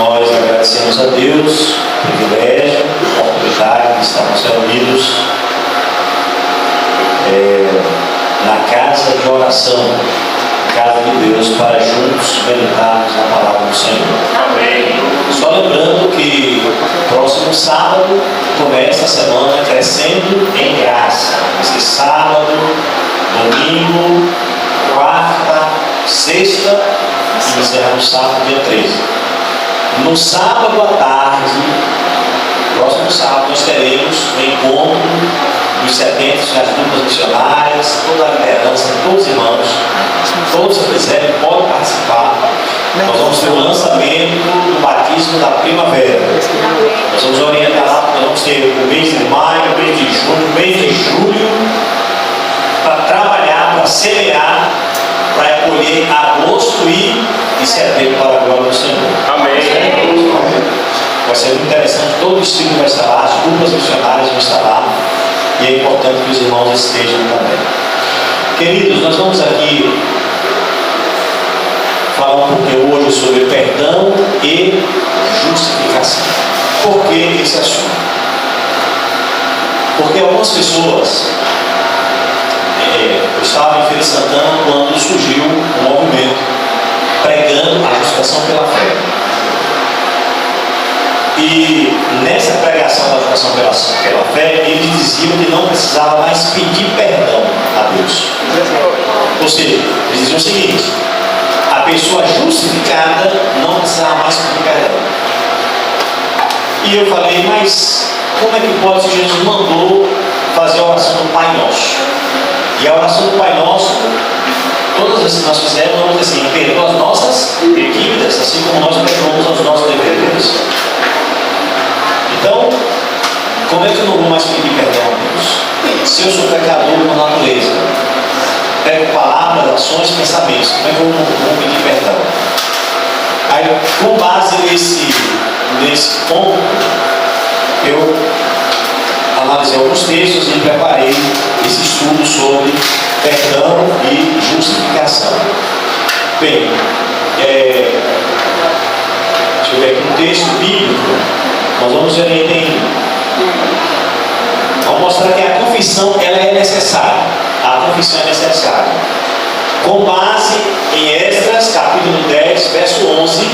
Nós agradecemos a Deus o privilégio, a oportunidade de estarmos reunidos na casa de oração, casa de Deus, para juntos meditarmos na palavra do Senhor. Amém. Só lembrando que próximo sábado começa a semana crescendo em graça. Esse sábado, domingo, quarta, sexta e encerramos sábado, dia 13. No sábado à tarde, próximo sábado, nós teremos o encontro dos 70 das duplas missionárias, toda a liderança, todos os irmãos, todos que quiserem podem participar. Nós vamos ter o lançamento do batismo da primavera. Nós vamos orientar lá, porque nós vamos ter o mês de maio, o mês de junho, o mês de julho, para trabalhar, para semear, para colher agosto e setembro para a glória do Senhor. Amém. Vai ser muito interessante, todo o estilo vai estar lá, as duplas missionárias vão estar lá, e é importante que os irmãos estejam também. Queridos, nós vamos aqui falar um pouquinho hoje sobre perdão e justificação. Por que esse assunto? Porque algumas pessoas, eu estava em Feira de Santana quando surgiu um movimento pregando a justificação pela fé. E nessa pregação da justificação pela fé, eles diziam que não precisava mais pedir perdão a Deus. Ou seja, eles diziam o seguinte: a pessoa justificada não precisava mais pedir perdão. E eu falei, mas como é que pode se Jesus mandou fazer a oração do Pai Nosso? E a oração do Pai Nosso, todas as vezes que nós fizemos, nós vamos dizer assim: perdoa as nossas dívidas, assim como nós perdoamos aos nossos devedores. Então, como é que eu não vou mais pedir perdão a Deus? Se eu sou pecador por natureza, pego palavras, ações, pensamentos, como é que eu não vou pedir perdão? Aí, com base nesse ponto, eu analisei alguns textos e preparei esse estudo sobre perdão e justificação. Bem, deixa eu ver aqui um texto bíblico. Nós vamos ver aí, vamos mostrar que a confissão ela é necessária. A confissão é necessária. Com base em Esdras, capítulo 10, verso 11,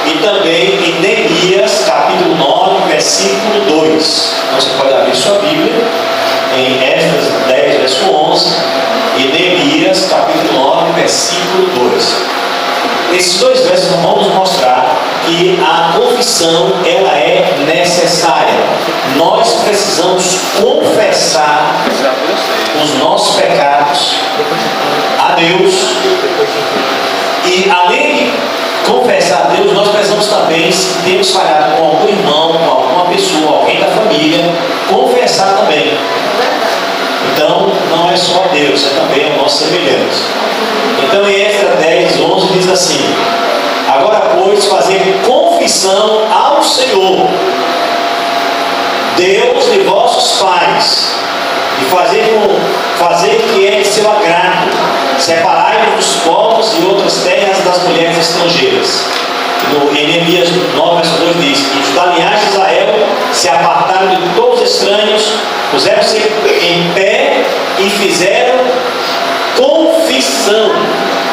e também em Neemias, capítulo 9, versículo 2. Então você pode abrir sua Bíblia em Esdras 10, verso 11, e Neemias, capítulo 9, versículo 2. Esses dois versos vão nos mostrar que a confissão ela é necessária. Nós precisamos confessar os nossos pecados a Deus, e além de confessar a Deus, nós precisamos também, se temos falhado com algum irmão, com alguma pessoa, alguém da família, confessar também. Então, não é só a Deus, é também o nosso semelhante. Então, em Esdras 10, 11 diz assim: agora, pois, fazer confissão ao Senhor, Deus de vossos pais, e fazer que é de seu agrado, separai-vos dos povos e outras terras das mulheres estrangeiras. No Neemias 9, verso 2 diz: e os da linhagem de Israel se apartaram de todos os estranhos, puseram-se em pé e fizeram confissão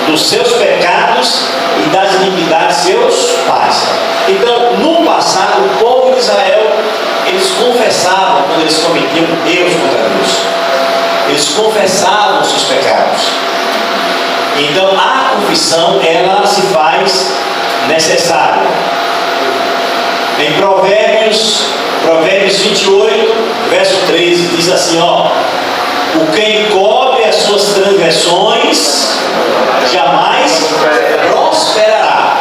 dos seus pecados e das iniquidades de seus pais. Então, no passado, o povo de Israel, eles confessavam quando eles cometiam erros contra Deus. Eles confessavam os seus pecados. Então, a confissão, ela se faz necessária. Em Provérbios 28, verso 13, diz assim, o que encobre as suas transgressões jamais prosperará,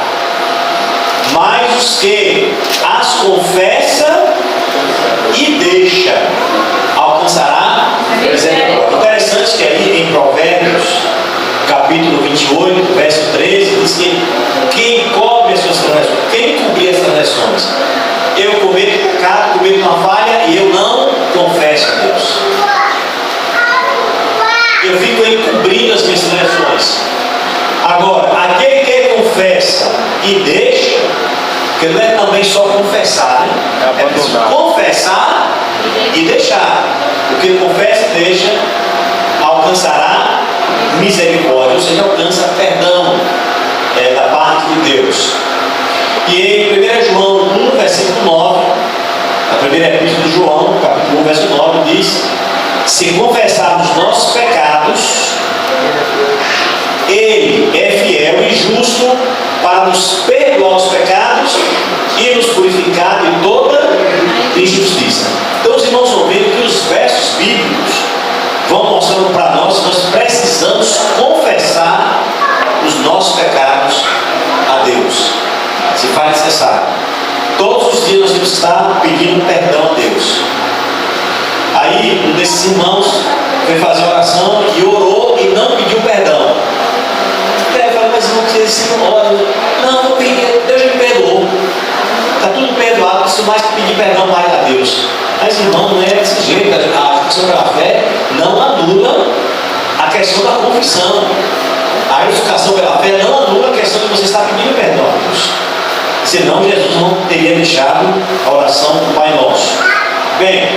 mas os que as confessa e deixa alcançará misericórdia. Interessante que aí em Provérbios capítulo 28, verso 13, diz que quem cobre as suas transgressões, quem cobrir as transgressões, eu cometo pecado, cometo uma falha e eu não confesso a Deus. Eu fico encobrindo as minhas transgressões. Agora, aquele que confessa e deixa, porque não é também só confessar, né? É preciso confessar e deixar. O que confessa e deixa alcançará misericórdia, ou seja, alcança perdão da parte de Deus. E em 1 João 1, versículo 9, a primeira epístola de João, capítulo 1, verso 9, diz: se confessarmos nossos pecados, Ele é fiel e justo para nos perdoar os pecados e nos purificar de toda injustiça. Então os irmãos vão vendo que os versos bíblicos vão mostrando para nós que nós precisamos confessar os nossos pecados a Deus, se faz necessário. Todos os dias nós temos que estar pedindo perdão a Deus. Aí um desses irmãos foi fazer oração e orou e não pediu perdão. Eu falei, mas irmão, você não ora? Não, eu pedi, Deus já me perdoou. Está tudo perdoado, não preciso mais pedir perdão mais a Deus. Mas irmão, não é desse jeito. A questão da fé não anula a questão da confissão. A justificação pela fé não anula a questão de você estar pedindo perdão a Deus. Senão Jesus não teria deixado a oração do Pai Nosso. Bem,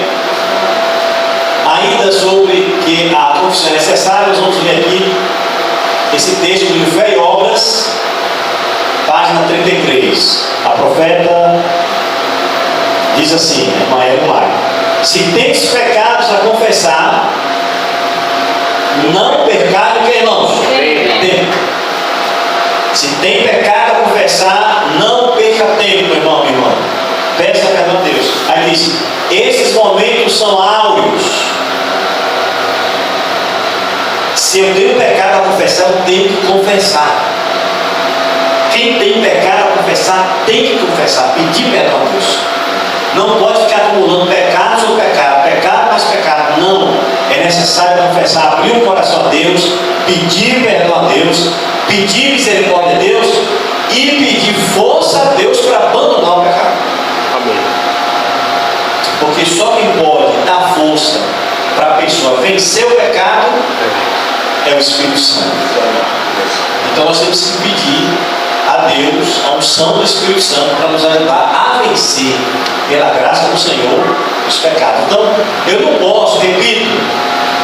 ainda sobre que a confissão é necessária, nós vamos ler aqui esse texto do livro Fé e Obras, página 33. A profeta diz assim, irmã Ellen: se tens pecados a confessar, não percais o que, irmãos? Tempo. Se tem pecado a confessar, não perca tempo, irmão, minha irmã. Peça perdão a Deus. Aí diz: esses momentos são áureos. Se eu tenho pecado a confessar, eu tenho que confessar. Quem tem pecado a confessar, tem que confessar, pedir perdão a Deus. Não pode ficar acumulando pecado sobre pecado, pecado mais pecado. Não. É necessário confessar, abrir o coração a Deus, pedir perdão a Deus, pedir misericórdia a Deus e pedir força a Deus para abandonar o pecado. Amém. Porque só quem pode dar força para a pessoa vencer o pecado é o Espírito Santo. Então nós temos que pedir a Deus a unção do Espírito Santo para nos ajudar a vencer, pela graça do Senhor, os pecados. Então eu não posso, repito,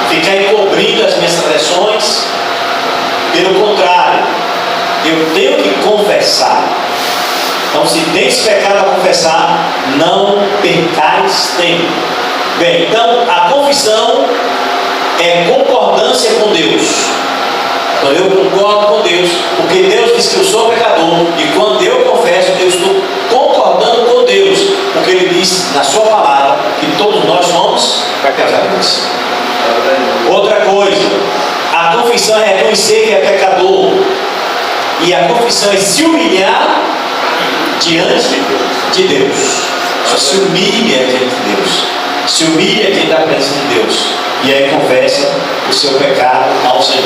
ficar encobrindo as minhas transgressões. Pelo contrário, eu tenho que confessar. Então, se tens pecado a confessar, não percais tempo. Bem, então a confissão é concordância com Deus. Então eu concordo com Deus, porque Deus diz que eu sou pecador, e quando eu confesso, eu estou concordando com Deus, porque Ele diz na sua palavra que todos nós somos pecadores. Outra coisa, a confissão é reconhecer que é pecador, e a confissão é se humilhar diante de Deus. Só se humilha diante de Deus, se humilha diante da presença de Deus, e aí confessa o seu pecado ao Senhor.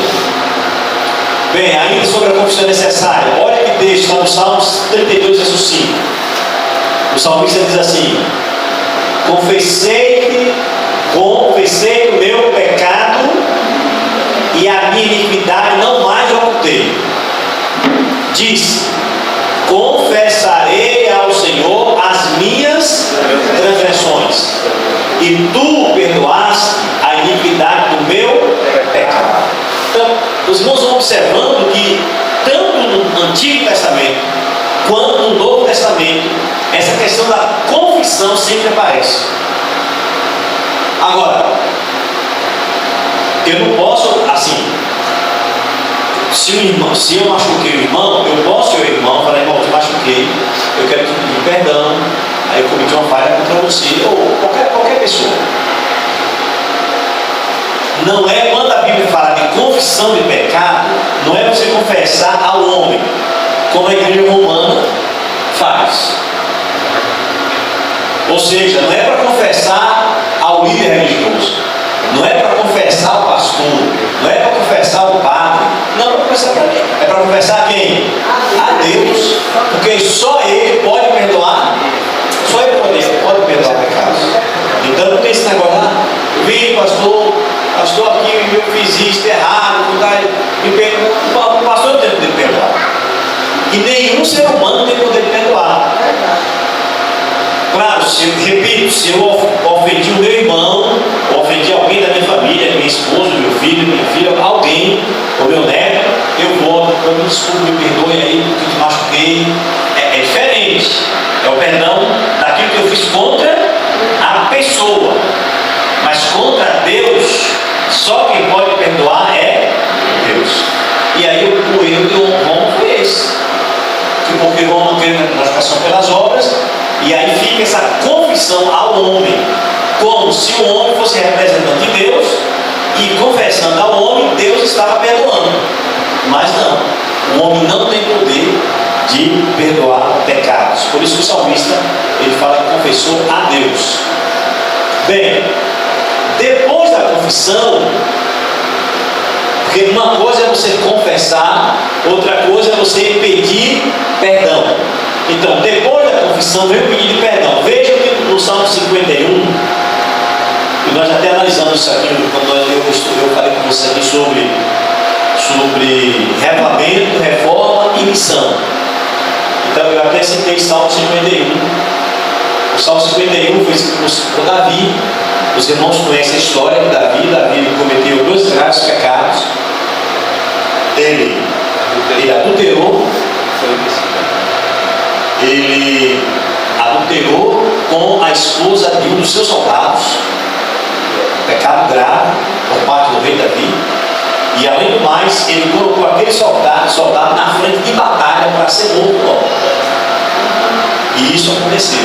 Bem, ainda sobre a confissão necessária, olha que texto está no Salmos 32, verso 5. O salmista diz assim: confessei o meu pecado e a minha iniquidade não mais ocultei. Diz: confessarei ao Senhor as minhas transgressões, e tu perdoaste a iniquidade do meu pecado. Então, os irmãos vão observando que tanto no Antigo Testamento quanto no Novo Testamento, essa questão da confissão sempre aparece. Agora, eu não posso, assim, se eu machuquei o irmão, eu posso ir ao irmão e falar: irmão, eu te machuquei, eu quero te pedir perdão, aí eu cometi uma falha contra você, ou qualquer pessoa. Não é, quando a Bíblia fala de confissão de pecado, não é você confessar ao homem, como a igreja romana faz. Ou seja, não é para confessar ao líder religioso, não é para confessar ao pastor, não é para confessar ao padre, não é para confessar para quem? É para confessar a quem? A Deus, porque só Ele pode perdoar, só Ele pode perdoar pecados. Então não tem esse negócio lá: vim, pastor, aqui eu fiz isso errado, o pastor tem que perdoar. ser humano tem poder de perdoar. Claro, se eu ofendi o meu irmão, ofendi alguém da minha família, minha esposa, meu filho, minha filha, alguém, o meu neto, eu volto, eu me desculpe, me perdoe aí, porque eu te machuquei. É diferente. É o perdão daquilo que eu fiz contra a pessoa. Mas contra Deus, só quem pode perdoar é Deus. E aí o erro de Roma foi esse. Porque Roma teve a justificação pelas obras, e aí fica essa confissão ao homem, como se o homem fosse representante de Deus, e confessando ao homem, Deus estava perdoando. Mas não, o homem não tem poder de perdoar pecados. Por isso que o salmista, ele fala que confessou a Deus. Bem, depois da confissão, porque uma coisa é você confessar, outra coisa é você pedir perdão. Então, depois da confissão, vem o pedido de perdão. Veja que no Salmo 51, e nós até analisamos isso aqui, quando eu falei com você aqui sobre reavivamento, reforma e missão. Então, eu até citei Salmo 51. O Salmo 51 foi escrito por Davi. Os irmãos conhecem a história de Davi. Davi cometeu 2 graves pecados. Ele adulterou. Ele adulterou com a esposa de um dos seus soldados. Pecado grave por parte do rei Davi. E além do mais, ele colocou aquele soldado na frente de batalha para ser morto logo. E isso aconteceu.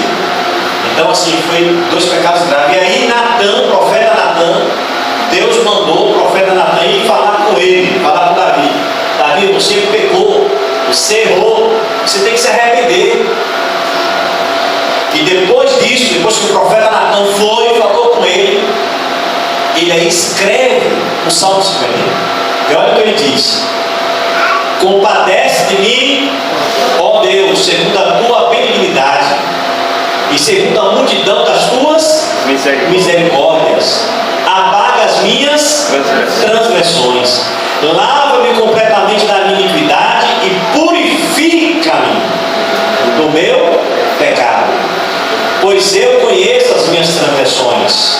Então assim, foi 2 pecados graves. E aí Natan, o profeta Natan, Deus mandou o profeta Natan ir falar com ele, falar com Davi. Davi, você pecou, você errou, você tem que se arrepender. E depois disso, depois que o profeta Natan foi e falou com ele, ele aí escreve o Salmo 51. E olha o que ele diz: compadece de mim, ó Deus, segundo a tua benignidade e segundo a multidão das tuas misericórdias, apaga as minhas transgressões, lava-me completamente da minha iniquidade e purifica-me do meu pecado, pois eu conheço as minhas transgressões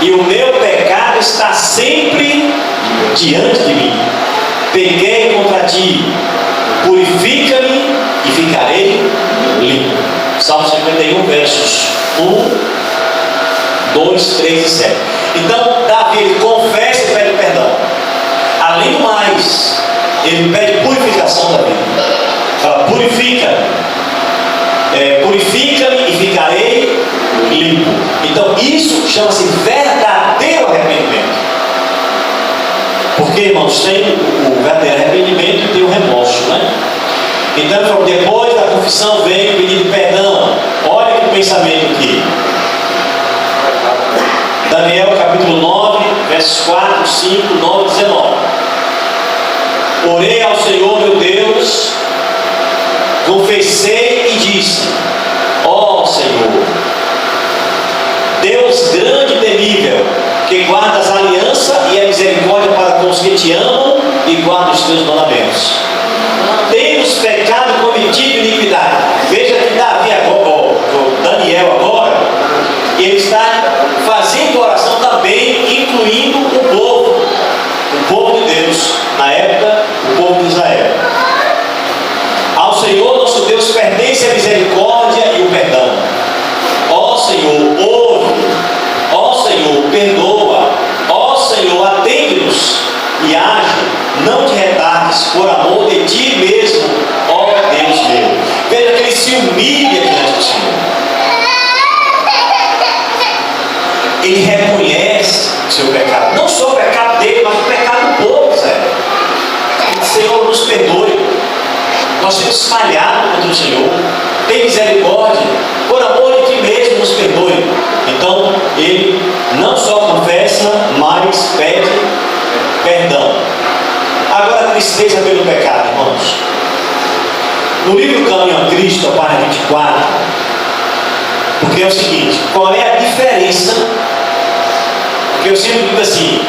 e o meu pecado está sempre diante de mim. Pequei contra ti, purifica-me e ficarei limpo. Salmo 51, versos 1, 2, 3 e 7. Então, Davi, ele confessa e pede perdão. Além do mais, ele pede purificação da vida. Fala, purifica-me, purifica-me e ficarei limpo. Então, isso chama-se verdadeiro arrependimento. Porque, irmãos, tem o verdadeiro arrependimento e tem o remorso, né? Então, depois da confissão vem o pedido de perdão. Olha que pensamento aqui. Daniel capítulo 9, versos 4, 5, 9 e 19. Orei ao Senhor meu Deus, confessei e disse: ó Senhor, Deus grande e temível, que guardas a aliança e a misericórdia para com os que te amam e guardam os teus mandamentos. Temos pecado e cometido iniquidade. Veja que Davi agora, Daniel agora, ele está fazendo oração também, incluindo o povo de Deus, na época, o povo de Israel. Ao Senhor nosso Deus pertence a misericórdia e o perdão. Ó Senhor, ouve. Ó Senhor, perdoa. Ó Senhor, atende-nos e age, não te retardes, por amor de ti mesmo, ó Deus meu. Veja que ele se humilha diante do Senhor. Ele reconhece o seu pecado, não só o pecado dele, mas o pecado do povo, Zé. Senhor, nos perdoe. Nós temos falhado contra o Senhor. Tem misericórdia, por amor de ti mesmo, nos perdoe. Então, ele não só confessa, mas pede perdão. Agora, a tristeza pelo pecado, irmãos. No livro Caminho a Cristo, a página 24, porque é o seguinte: qual é a diferença? Porque eu sempre digo assim: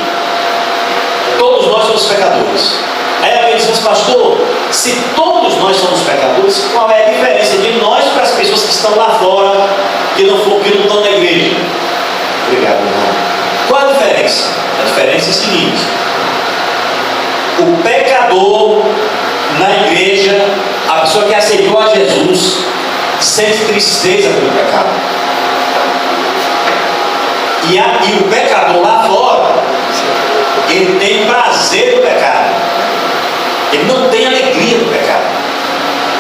todos nós somos pecadores. Aí ela diz assim, pastor, se todos nós somos pecadores, qual é a diferença de nós para as pessoas que estão lá fora, que não estão na igreja? Obrigado, irmão. Qual a diferença? A diferença é a seguinte: o pecador na igreja, a pessoa que aceitou a Jesus, sente tristeza pelo pecado. E o pecador lá fora, ele tem prazer do pecado. Ele não tem alegria do pecado.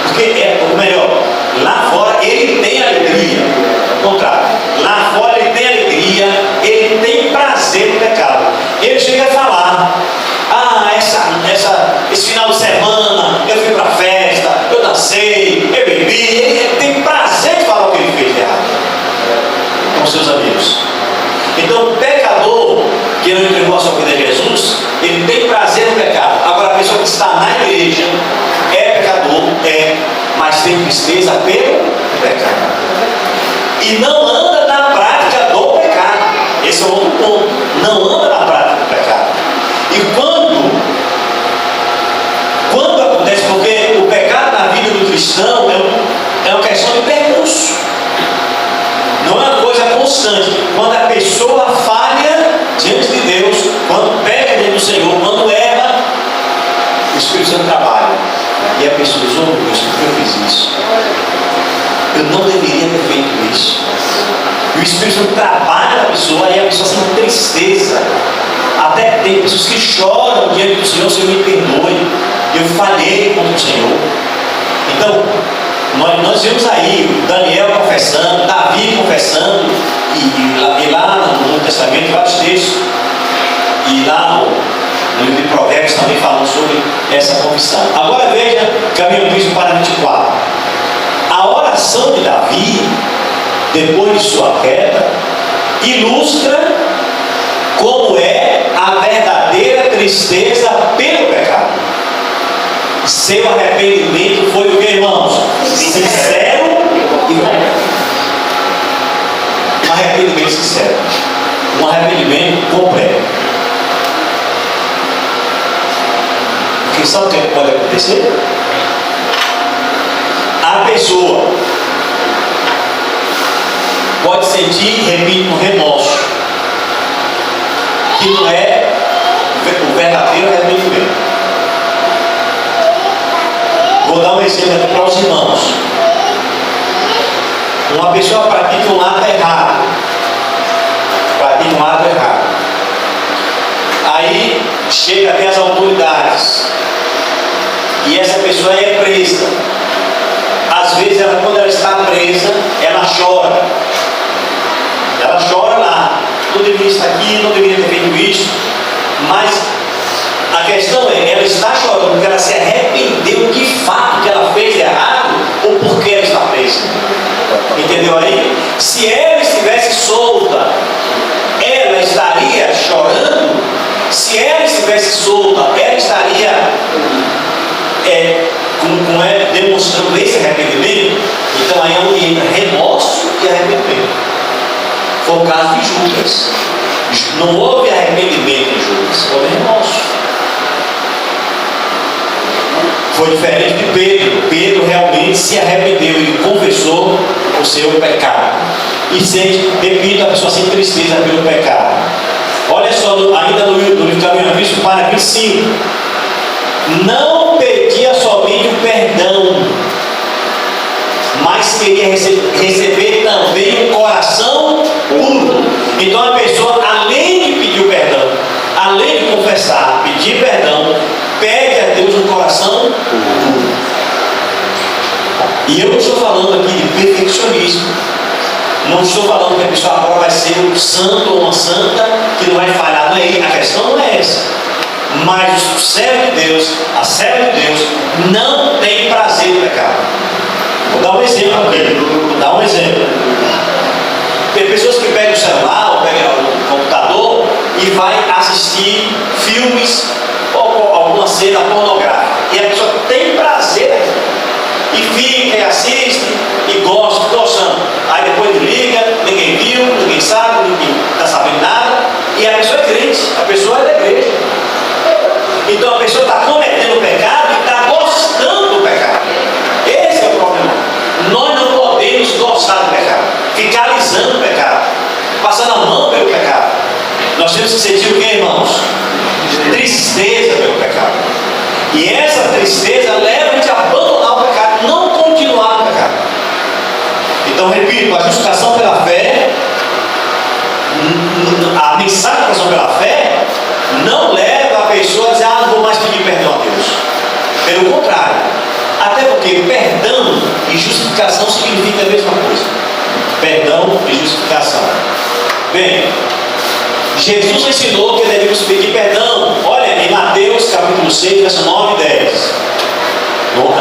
Porque ou melhor, lá fora ele tem alegria. Ao contrário, lá fora ele tem alegria, ele tem prazer no pecado. Ele chega a falar: esse final de semana eu fui para a festa, eu dancei, eu bebi. Ele tem prazer de falar o que ele fez de errado com seus amigos. Então o pecador que não entregou a sua vida a Jesus, ele tem prazer no pecado. Agora a pessoa que está na igreja é pecador, mas tem tristeza pelo pecado. E não anda na prática do pecado. Esse é o outro ponto. Não anda na prática do pecado. E quando acontece, porque o pecado na vida do cristão é uma questão de percurso. Não é uma coisa constante. Quando a pessoa falha diante de Deus, quando peca diante do Senhor, quando erra, o Espírito Santo trabalha. E a pessoa diz: oh Deus, por que eu fiz isso? Eu não deveria ter feito isso. E o Espírito Santo trabalha na pessoa, e a pessoa sente tristeza. Até tem pessoas que choram diante do Senhor: Senhor, me perdoe, eu falhei contra o Senhor. Então, nós vimos aí Daniel confessando, Davi confessando, e lá no Novo Testamento vários textos, e lá no livro de Provérbios também falando sobre essa confissão. Agora veja, caminho mesmo para 24. A oração de Davi, depois de sua queda, ilustra como é a verdadeira tristeza pelo pecado. Seu arrependimento foi o que, irmãos? Sincero e completo. Um arrependimento sincero. Um arrependimento completo. Porque sabe o que pode acontecer? A pessoa pode sentir, repito, um remorso, que não é o verdadeiro arrependimento. Vou dar um exemplo aqui para os irmãos. Uma pessoa pratica um ato errado. Aí chega até as autoridades. E essa pessoa é presa. Às vezes, quando ela está presa, ela chora. Ela chora lá. Não deveria estar aqui, não deveria ter feito isso. Mas a questão é, ela está chorando porque ela se arrependeu de fato que ela fez errado ou porque ela está presa. Entendeu aí? Se ela estivesse solta, ela estaria chorando. Se ela estivesse solta, ela estaria demonstrando esse arrependimento. Então aí é onde entra remorso e arrependimento. Foi o caso de Judas. Não houve arrependimento em Judas, houve remorso. Foi diferente de Pedro. Pedro realmente se arrependeu e confessou o seu pecado. E sente, repito, a pessoa sente tristeza pelo pecado. Olha só, ainda no livro Caminho Cristo, para 25. Não pedia somente o perdão, mas queria receber também um coração puro. Então a pessoa, além de pedir o perdão, além de confessar, pedir perdão, pede a Deus um coração puro. E eu não estou falando aqui de perfeccionismo. Não estou falando que a pessoa agora vai ser um santo ou uma santa que não vai falhar. Não é, a questão não é essa. Mas o servo de Deus, a serva de Deus, não tem prazer no pecado. Vou dar um exemplo aqui. Vou dar um exemplo. Tem pessoas que pegam o celular ou pegam o computador e vai assistir filmes ou alguma cena pornográfica. E a pessoa tem prazer e fica e assiste e gosta, gostando. Aí depois liga, ninguém viu, ninguém sabe, ninguém está sabendo nada. E a pessoa é crente, a pessoa é da igreja. Então a pessoa está cometendo ficar alisando o pecado, passando a mão pelo pecado. Nós temos que sentir o que, irmãos? Tristeza pelo pecado. E essa tristeza leva a gente a abandonar o pecado, não continuar no pecado. Então, repito, a justificação pela fé, a mensagem da justificação pela fé, não leva a pessoa a dizer, não vou mais pedir perdão a Deus. Pelo contrário. Até porque perdão e justificação significa a mesma coisa. Perdão e justificação. Bem, Jesus ensinou que devemos pedir perdão. Olha, em Mateus capítulo 6, verso 9 e 10.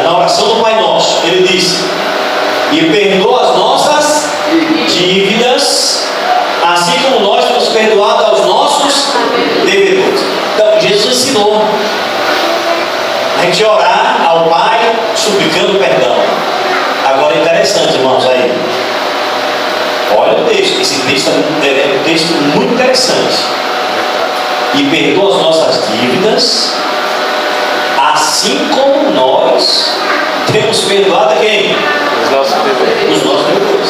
Na oração do Pai Nosso, ele disse: e perdoa as nossas dívidas, assim como nós temos perdoado aos nossos devedores. Então, Jesus ensinou a gente orar ao Pai suplicando perdão. Agora é interessante, irmãos, aí. Olha o texto, esse texto é um texto muito interessante. E perdoa as nossas dívidas, assim como nós temos perdoado a quem? Os nossos devedores. Os nossos devedores.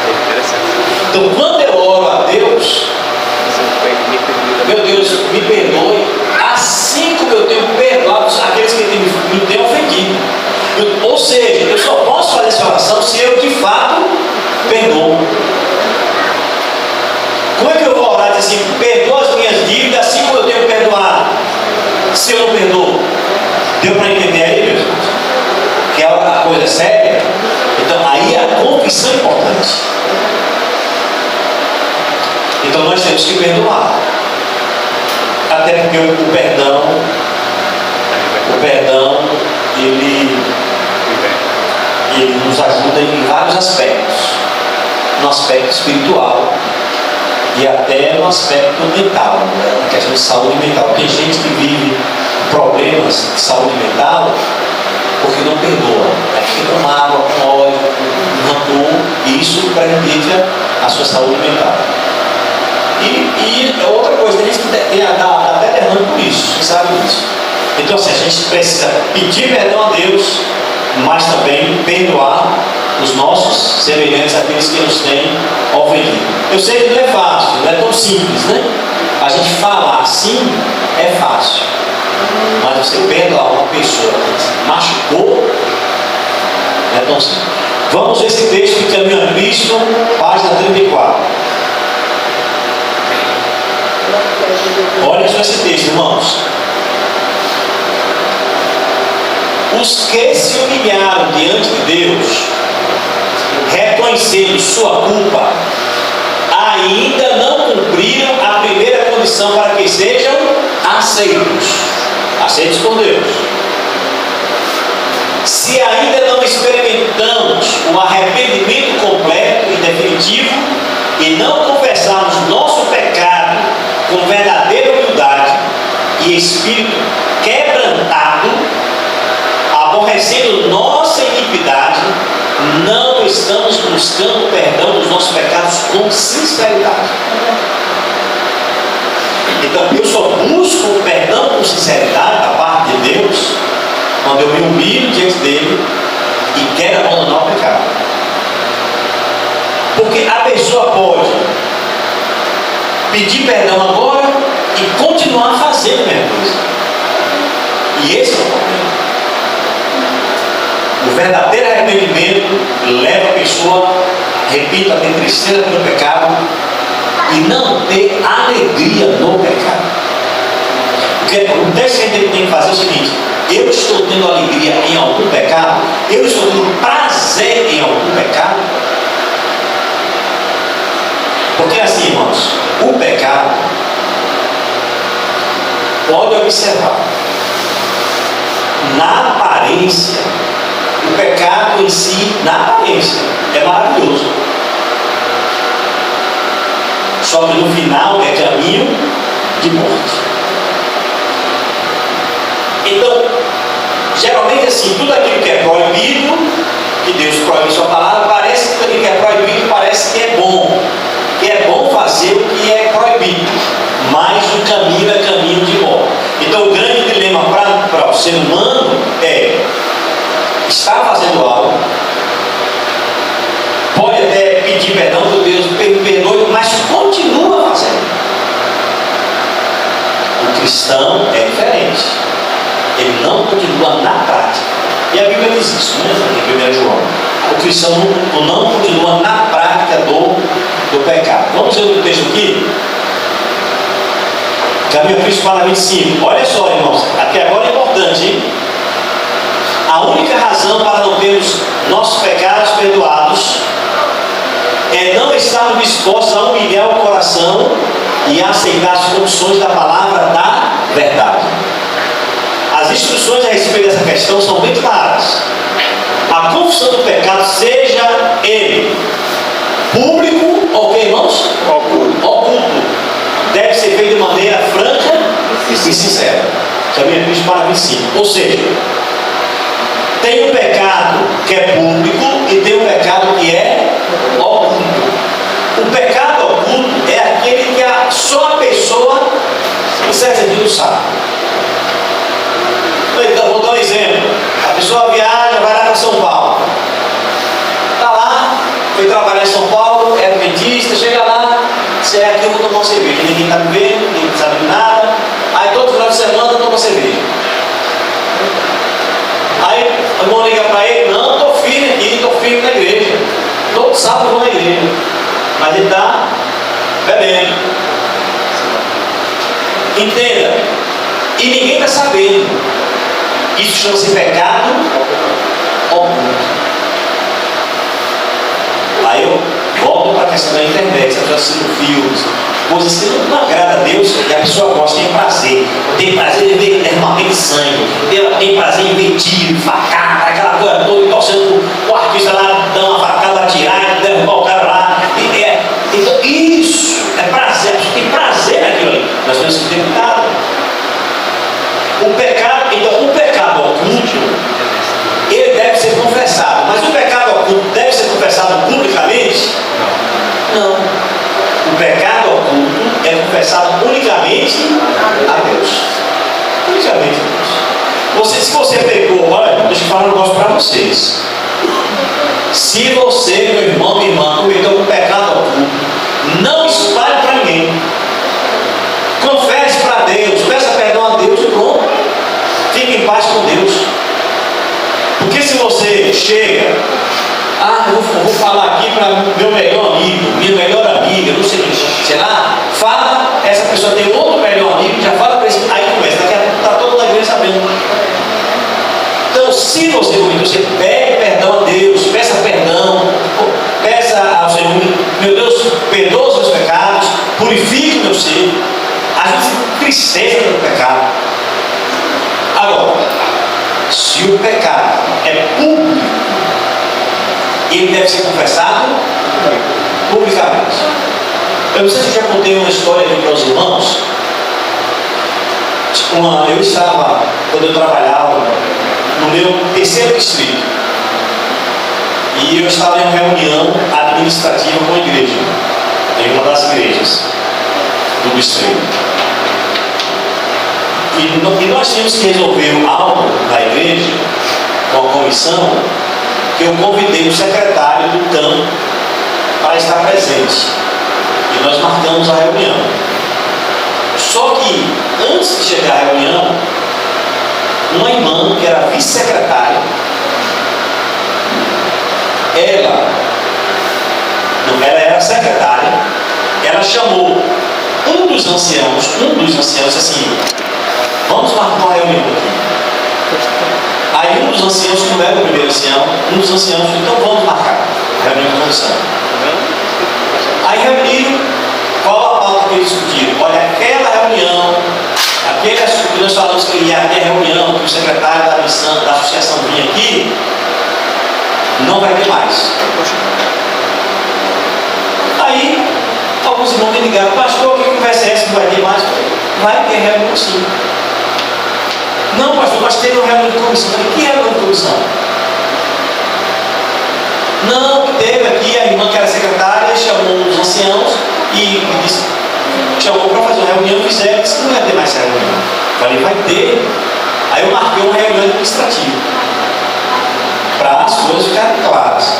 É interessante. Então, quando eu oro a Deus, meu Deus, me perdoe, assim como eu tenho perdoado aqueles que me têm ofendido. Ou seja, eu só posso fazer essa oração se eu de fato perdoo. Como é que eu vou orar e dizer assim, perdoa as minhas dívidas assim como eu tenho perdoado? Se eu não perdoo, deu para entender aí, meus irmãos? Que a coisa é séria. Então aí a confissão é importante. Então nós temos que perdoar. Até porque o perdão, ele nos ajuda em vários aspectos. No aspecto espiritual e até no aspecto mental, né? Na questão de saúde mental. Tem gente que vive problemas de saúde mental porque não perdoa, fica com mágoa, com ódio, com rancor, e isso prejudica a sua saúde mental. E outra coisa, tem gente que está até errando por isso, você sabe disso. Então assim, a gente precisa pedir perdão a Deus, mas também perdoar os nossos semelhantes, aqueles que nos têm ofendido. Eu sei que não é fácil, não é tão simples, né? A gente falar assim é fácil, mas você perdoar uma pessoa que machucou não é tão simples. Vamos ver esse texto de Caminho a Cristo, página 34. Olha só esse texto, irmãos. Os que se humilharam diante de Deus, reconhecendo sua culpa, ainda não cumpriram a primeira condição para que sejam aceitos por Deus. Se ainda não experimentamos o arrependimento completo e definitivo e não confessarmos nosso pecado com verdadeira humildade e espírito quebrantado, aborrecendo nossa iniquidade, não estamos buscando perdão dos nossos pecados com sinceridade. Então eu só busco o perdão com sinceridade da parte de Deus quando eu me humilho diante dele e quero abandonar o pecado. Porque a pessoa pode pedir perdão agora e continuar fazendo a mesma coisa. E esse é o problema. O verdadeiro arrependimento leva a pessoa, repito, a ter tristeza pelo pecado e não ter alegria no pecado. Porque o teste que a gente tem que fazer é o seguinte: eu estou tendo alegria em algum pecado? Eu estou tendo prazer em algum pecado? Porque assim, irmãos, o pecado, pode observar, na aparência, o pecado em si, na aparência, é maravilhoso. Só que no final é caminho de morte. Então, geralmente assim, tudo aquilo que é proibido, que Deus proíbe sua palavra, parece que tudo aquilo que é proibido parece que é bom. Que é bom fazer o que é proibido, mas o caminho é caminho de morte. Então o grande dilema para o ser humano é: está fazendo algo, pode até pedir perdão, cristão é diferente. Ele não continua na prática. E a Bíblia diz isso, né? Em 1 João. O cristão não continua na prática do pecado. Vamos ver o texto aqui? Caminho Cristo para 25. Olha só, irmãos, até agora é importante, hein? A única razão para não termos nossos pecados perdoados é não estarmos dispostos a humilhar o coração e a aceitar as condições da palavra da verdade. As instruções a respeito dessa questão são bem claras. A confissão do pecado, seja ele público ou que, irmãos? Oculto. Deve ser feito de maneira franca e sincera. Caminho Cristo para 25. Ou seja, tem um pecado que é público e tem um pecado que é oculto. O pecado oculto é aquele que só a pessoa, em certo sentido, sabe. Então, vou dar um exemplo. A pessoa viaja, vai lá para São Paulo. Está lá, foi trabalhar em São Paulo, é adventista, chega lá, se é aqui eu vou tomar uma cerveja. Ninguém está me vendo, ninguém sabe de nada. Aí todo final de semana eu tomo cerveja. Aí o irmão liga para ele, não, estou firme aqui, estou firme na igreja. Todo sábado eu vou na igreja. Mas ele está bebendo. Entenda. E ninguém está sabendo. Isso chama-se pecado oculto. Aí eu volto para a questão da internet, as pessoas assistindo filmes, coisas que não agradam a Deus, e a pessoa gosta, tem prazer em ver derramamento de sangue, tem prazer em ver tiro, facada, aquela coisa toda, torcendo o artista lá, dando uma facada, atirar, derrubar o cara lá. Então isso é prazer, a pessoa tem prazer naquilo ali. Nós temos que ter cuidado. O pecado oculto, ele deve ser confessado, mas o pecado oculto deve ser confessado publicamente? Não. O pecado oculto é confessado unicamente a Deus. Unicamente a Deus. Se você pecou, olha, deixa eu falar um negócio para vocês. Se você, meu irmão, minha irmã, cometeu um pecado oculto, não espalhe para ninguém. Confesse para Deus, peça perdão a Deus e pronto. Fique em paz com Deus. Porque se você chega, eu vou falar aqui para meu melhor amigo, minha melhor amiga, não sei, sei lá, fala, essa pessoa tem outro melhor amigo, já fala para esse, aí começa, daqui a pouco está todo mundo na igreja sabendo. Então, se você pede perdão a Deus, peça perdão, peça ao Senhor, meu Deus, perdoa os meus pecados, purifique o meu ser. A gente tristeza pelo pecado. Agora, se o pecado é público, ele deve ser confessado publicamente. Eu não sei se eu já contei uma história aqui para os irmãos. Eu estava, quando eu trabalhava, no meu terceiro distrito, e eu estava em uma reunião administrativa com a igreja, em uma das igrejas do distrito. E nós tínhamos que resolver algo na igreja, com a comissão, que eu convidei o secretário do campo para estar presente. E nós marcamos a reunião. Só que, antes de chegar à reunião, uma irmã, que era vice-secretária, ela era secretária, ela chamou um dos anciãos assim, vamos marcar uma reunião aqui. Aí um dos anciãos, que não era o primeiro ancião, um dos anciãos disse, então vamos marcar a reunião de comissão. Aí reuniram, qual a pauta que eles discutiram? Olha, aquela reunião, aquele assunto que nós falamos que ia ter reunião, que o secretário da missão, da associação vinha aqui, não vai ter mais. Aí, alguns irmãos me ligaram, pastor, que conversa é essa que vai ter mais? Vai ter reunião sim. Não, pastor, mas teve uma reunião de comissão. Eu falei, que reunião de comissão? Não, teve aqui, a irmã que era secretária chamou os anciãos e disse, chamou para fazer uma reunião, fizeram, disse que não ia ter mais essa reunião. Eu falei, vai ter. Aí eu marquei uma reunião administrativa, para as coisas ficarem claras.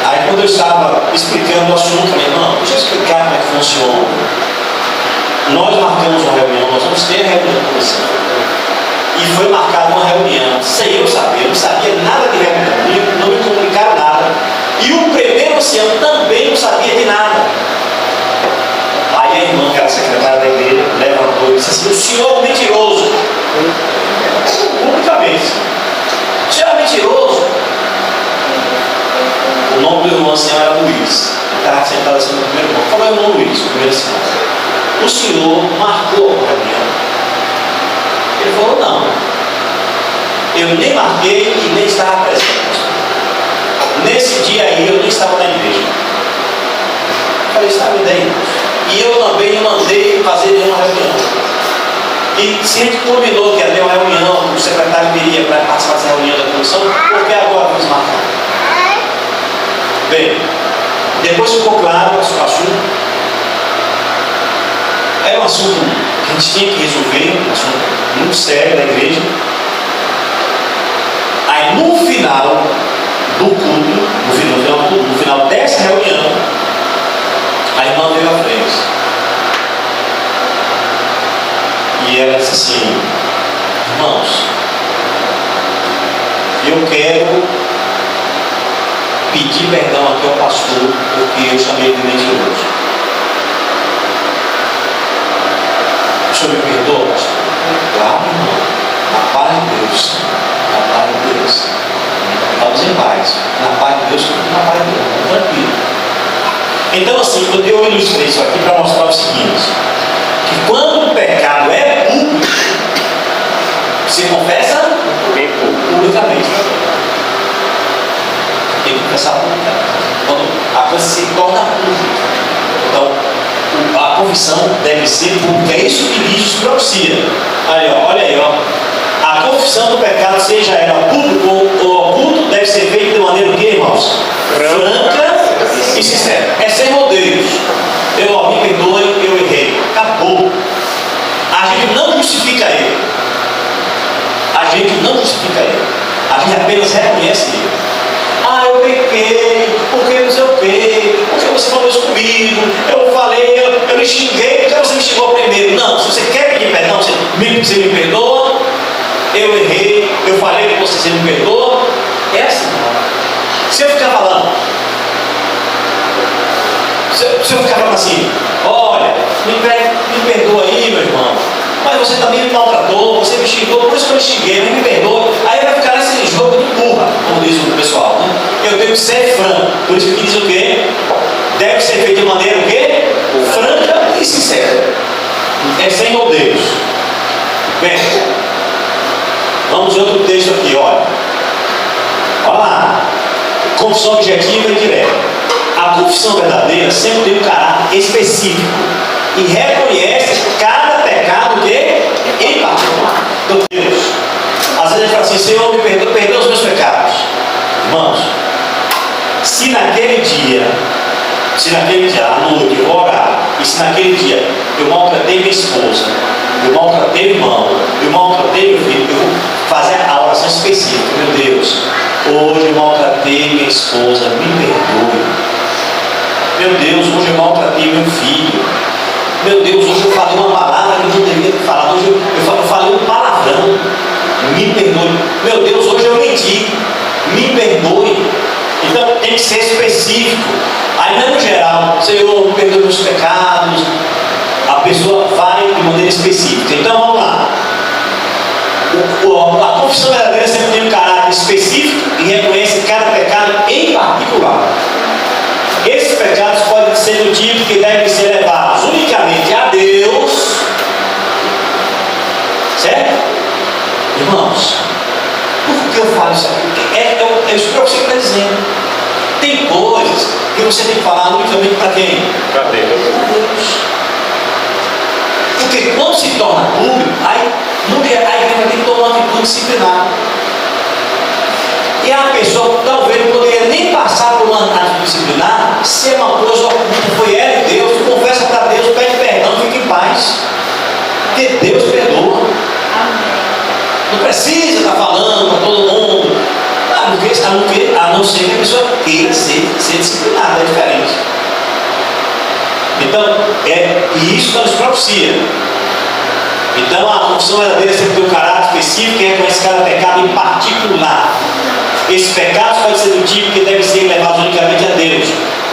Aí quando eu estava explicando o assunto, eu falei, não, deixa eu explicar como é que funciona. nós marcamos uma reunião, nós vamos ter a reunião com você. E foi marcada uma reunião, sem eu saber, eu não sabia nada de reunião, não me comunicaram nada. E o primeiro ancião também não sabia de nada. Aí a irmã, que era secretária da igreja, levantou e disse assim: o senhor é um mentiroso. Publicamente. O senhor é mentiroso. O nome do irmão ancião era Luiz. Ele estava sentado assim no primeiro irmão. Falou: irmão Luiz, o primeiro ancião. O senhor marcou a reunião? Ele falou: não. Eu nem marquei e nem estava presente. Nesse dia aí eu nem estava na igreja. Eu falei: está me daí? E eu também não mandei fazer nenhuma reunião. E se a gente combinou que ia ter uma reunião, o secretário viria para participar dessa reunião da comissão, por que agora vamos marcar? Bem, depois ficou claro o assunto. Era um assunto que a gente tinha que resolver, um assunto muito sério da igreja. Aí no final do culto, no final dessa reunião, a irmã veio à frente. E ela disse assim: irmãos, eu quero pedir perdão aqui ao pastor, porque eu chamei ele de mentiroso. O senhor me perdoa, pastor? Claro, irmão. Na paz de Deus. Na paz de Deus. Vamos em paz. Na paz de Deus, na paz de Deus. Tranquilo. Então, assim, eu ilustrei isso aqui para mostrar o seguinte: que quando o pecado é público, se confessa publicamente. Tem que confessar publicamente. Quando a coisa se torna pública. Então, a confissão deve ser pública. É isso que diz os profecia. Aí, ó, olha aí, ó. A confissão do pecado, seja ela pública ou oculto, deve ser feita de maneira o quê, irmãos? Franca e sincera. É sem rodeios. Me perdoe, eu errei. Acabou. A gente não justifica ele. A gente não justifica ele. A gente apenas reconhece ele. Eu pequei, porque não sei o quê, porque você falou isso comigo, eu falei, eu lhe xinguei, porque você me xingou primeiro. Não, se você quer pedir perdão, você me perdoa, eu errei, eu falei com você me perdoa. É assim. Se eu ficar falando, se eu ficar falando assim: olha, me perdoa aí, meu irmão, mas você também me maltratou, você me xingou, por isso que eu me xinguei, mas me perdoa. Aí vai ficar nesse jogo de burra, como diz o pessoal, né? Eu tenho que ser franco. Por isso que diz o quê? Deve ser feito de maneira o quê? Franca e sincera. É sem rodeios. Bem, vamos a outro texto aqui, olha. Olha lá. Confissão objetiva e direta. A confissão verdadeira sempre tem um caráter específico e reconhece cada pecado que em particular. Então, Deus, às vezes a gente fala assim: Senhor, me perdoa os meus pecados. Irmãos, se naquele dia à noite eu vou orar, e se naquele dia eu maltratei minha esposa, eu maltratei o irmão, eu maltratei meu filho, eu vou fazer a oração específica: meu Deus, hoje eu maltratei minha esposa, me perdoe. Meu Deus, hoje eu maltratei meu filho. Meu Deus, hoje eu falei uma palavra que eu não deveria ter falado. Hoje eu falei um palavrão. Me perdoe. Meu Deus, hoje eu menti. Me perdoe. Então tem que ser específico. Aí não é no geral: Senhor, me perdoe meus pecados. A pessoa vai de maneira específica. Então vamos lá. A confissão verdadeira sempre tem um caráter específico e reconhece cada pecado em particular. Esses pecados podem ser do tipo que devem ser levados unicamente a Deus. Certo? Irmãos, por que eu falo isso aqui? É isso que você está dizendo. Tem coisas que você tem que falar unicamente para quem? Para Deus. Porque quando se torna público, aí a igreja vai ter que tomar uma atitude disciplinar. E a pessoa talvez não poderia nem passar por uma atitude disciplinar se é uma coisa oculta, foi ela e Deus. Confessa para Deus, pede perdão, fica em paz. Porque Deus perdoa. Não precisa estar falando para todo mundo. A não ser que a pessoa queira ser disciplinada, é diferente. Então, e isso está nos propicia. Então, a confissão verdadeira sempre tem um caráter específico e reconhece cada pecado em particular. Esses pecados podem ser do tipo que devem ser levados unicamente a Deus.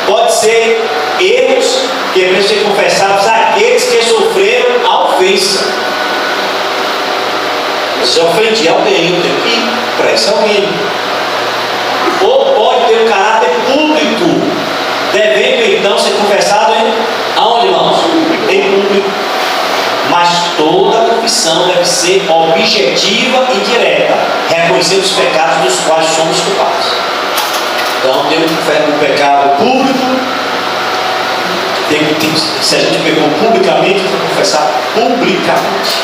Pode ser erros que devem ser confessados àqueles que sofreram a ofensa. Se eu ofendi alguém, eu tenho que ir para esse alguém. Ou pode ter um caráter público, devendo então ser confessado aonde, irmãos? Em público. Mas toda confissão deve ser objetiva e direta, reconhecendo os pecados dos quais somos culpados. Então, tem um pecado público, se a gente pegou publicamente, tem que confessar publicamente.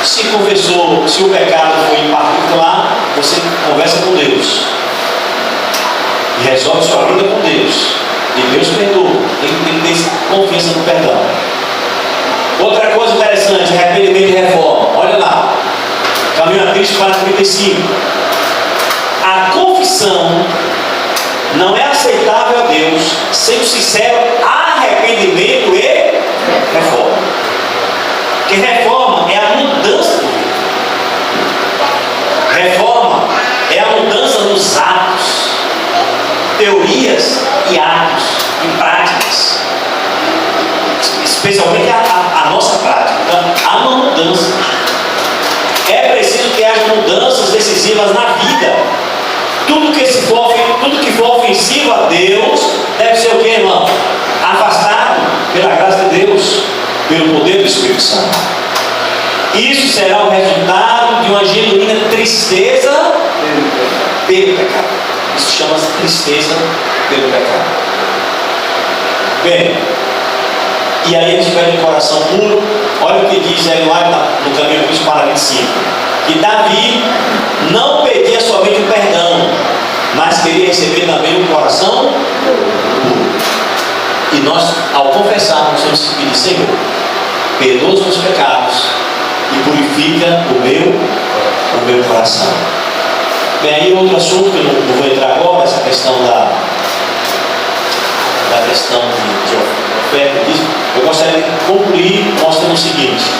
Se confessou, se o pecado foi em particular, você conversa com Deus e resolve sua vida com Deus, e Deus perdoa. Tem que ter confiança no perdão. Outra coisa interessante, arrependimento e reforma. Olha lá, Caminho a Cristo, página 35. A confissão não é aceitável a Deus sem o sincero arrependimento e reforma. Porque reforma é a mudança do vida. Reforma é a mudança nos atos, teorias e atos, e práticas. Especialmente a nossa prática. Então, há uma mudança. É preciso que haja mudanças decisivas na vida. Tudo que for ofensivo a Deus deve ser o que, irmão? Afastado pela graça de Deus, pelo poder do Espírito Santo. Isso será o resultado de uma genuína tristeza pelo pecado. Isso chama-se tristeza pelo pecado. Bem, e aí a gente pede um coração puro. Olha o que diz aí lá no Caminho a Cristo, página 25. Que Davi não pedia somente o perdão, mas queria receber também um coração puro. E nós, ao confessarmos, temos que pedir: Senhor, perdoa os meus pecados e purifica o meu coração. Bem, aí outro assunto que eu não vou entrar agora, essa questão da questão de oferta, eu gostaria de concluir mostrando o seguinte: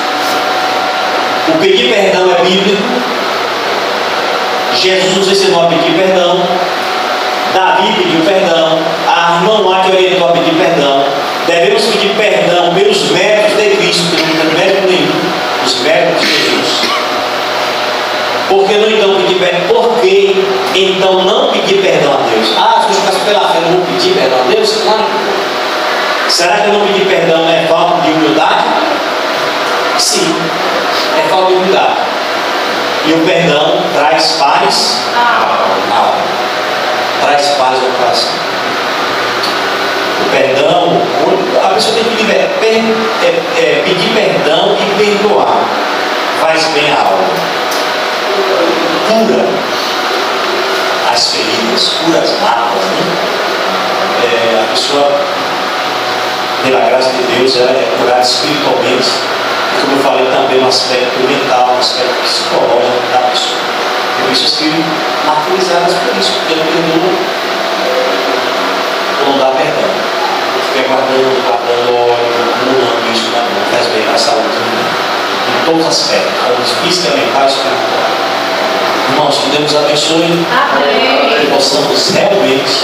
o pedir perdão é bíblico. Jesus nos ensinou a pedir perdão, Davi pediu perdão, a irmã lá que orientou a pedir perdão. Devemos pedir perdão pelos méritos de Cristo, porque não tem mérito nenhum, os méritos de Jesus. Por que não então pedir perdão? Por que então não pedir perdão a Deus? Se eu ficasse pela fé, eu não pedir perdão a Deus? Claro que não. Será que não pedir perdão é falta de humildade? Sim, é falta de humildade. E o perdão traz paz à alma, traz paz ao coração. O perdão, a pessoa tem que pedir perdão e perdoar, faz bem à alma, cura as feridas, cura as mágoas, né? A pessoa, pela graça de Deus, ela é curada espiritualmente, como eu falei também, no aspecto mental, no aspecto psicológico da pessoa. Tem pessoas que martirizadas por isso, porque não perdoam ou não dá perdão. Fica guardando ódio, acumulando isso, não faz bem à saúde, em todos os aspectos, saúde física, mental e espiritual. Irmãos, que Deus nos abençoe. Amém. Que possamos realmente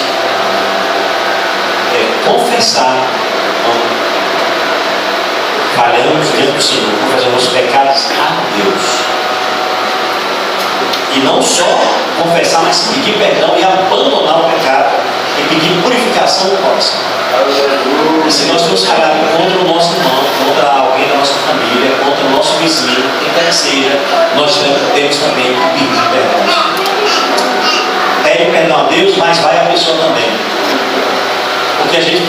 confessar quando falhamos diante do Senhor, confessamos os pecados a Deus. E não só confessar, mas pedir perdão e abandonar o pecado e pedir purificação do coração. E se nós formos falhar contra o nosso irmão, contra alguém da nossa família, contra o nosso vizinho, quem quer que seja, nós temos também que pedir perdão. Pede perdão a Deus, mas vai a pessoa também. Porque a gente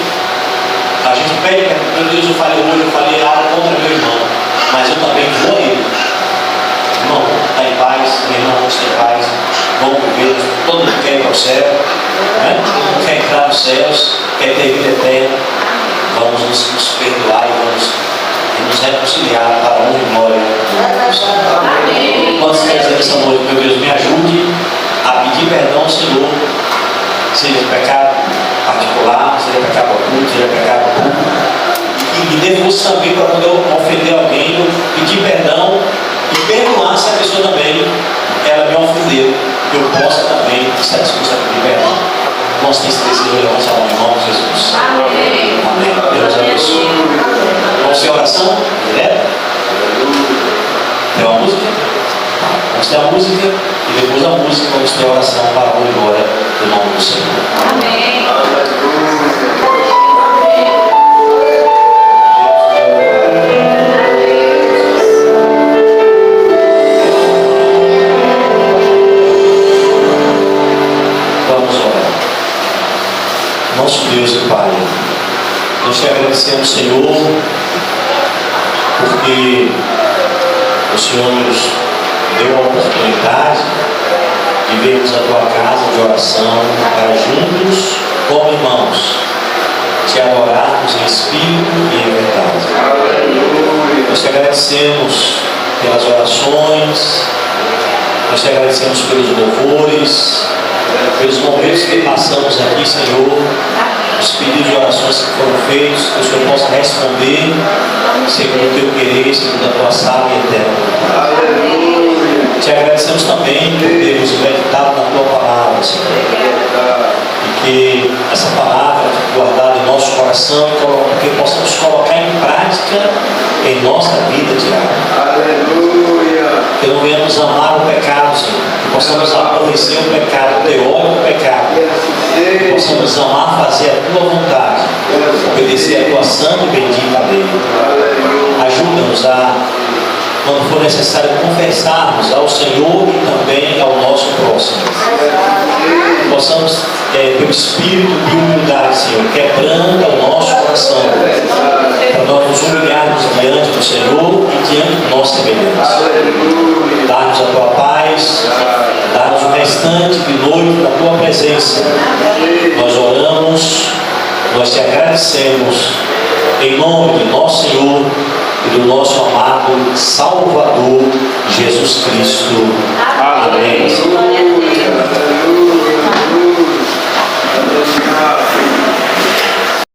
pede perdão. Meu Deus, eu falei algo contra meu irmão, mas eu também vou a ele. Irmão, está em paz, meu irmão, vamos ter paz, vamos viver, todo mundo quer ir para o céu, né? Todo mundo quer entrar nos céus, quer ter vida eterna. Vamos nos perdoar e vamos nos reconciliar para a honra e glória de Deus. Quantos querem dizer essa noite, meu Deus, me ajude a pedir perdão ao Senhor, seja de pecado particular, seja pecado oculto, seja pecado público. E dê força também para quando eu ofender alguém, eu pedir perdão e perdoar se a pessoa também ela me ofendeu. Eu possa também estar disposto a pedir perdão. Nós temos esse desejo, levamos a mão em nome de Jesus. Amém. Amém. Deus abençoe. Vamos ter oração direta? Tem uma música? Vamos ter a música e depois da música vamos ter a oração para a glória do nome do Senhor. Amém. Vamos orar. Nosso Deus e Pai, nós te agradecemos, Senhor, porque o Senhor nos deu a oportunidade de vermos a tua casa de oração para juntos, como irmãos, te adorarmos em espírito e em verdade. Nós te agradecemos pelas orações, nós te agradecemos pelos louvores, pelos momentos que passamos aqui, Senhor, os pedidos de orações que foram feitos, que o Senhor possa responder segundo o teu querer, segundo a tua sábia e eterna vontade. Te agradecemos também por termos meditado na tua palavra, Senhor, e que essa palavra fique guardada em nosso coração, que possamos colocar em prática em nossa vida diária. Que não venhamos amar o pecado, Senhor, que possamos aborrecer o pecado, ter ódio do pecado, que possamos amar fazer a tua vontade, obedecer a tua santa e bendita lei. Ajuda-nos a, quando for necessário, confessarmos ao Senhor e também ao nosso próximo. Que possamos, pelo Espírito de humildade, Senhor, quebrando o nosso coração, para nós nos humilharmos diante do Senhor e diante do nosso semelhante. Dá-nos a tua paz, dá-nos o restante de noite na tua presença. Nós oramos, nós te agradecemos, em nome de nosso Senhor e do nosso amado Salvador Jesus Cristo.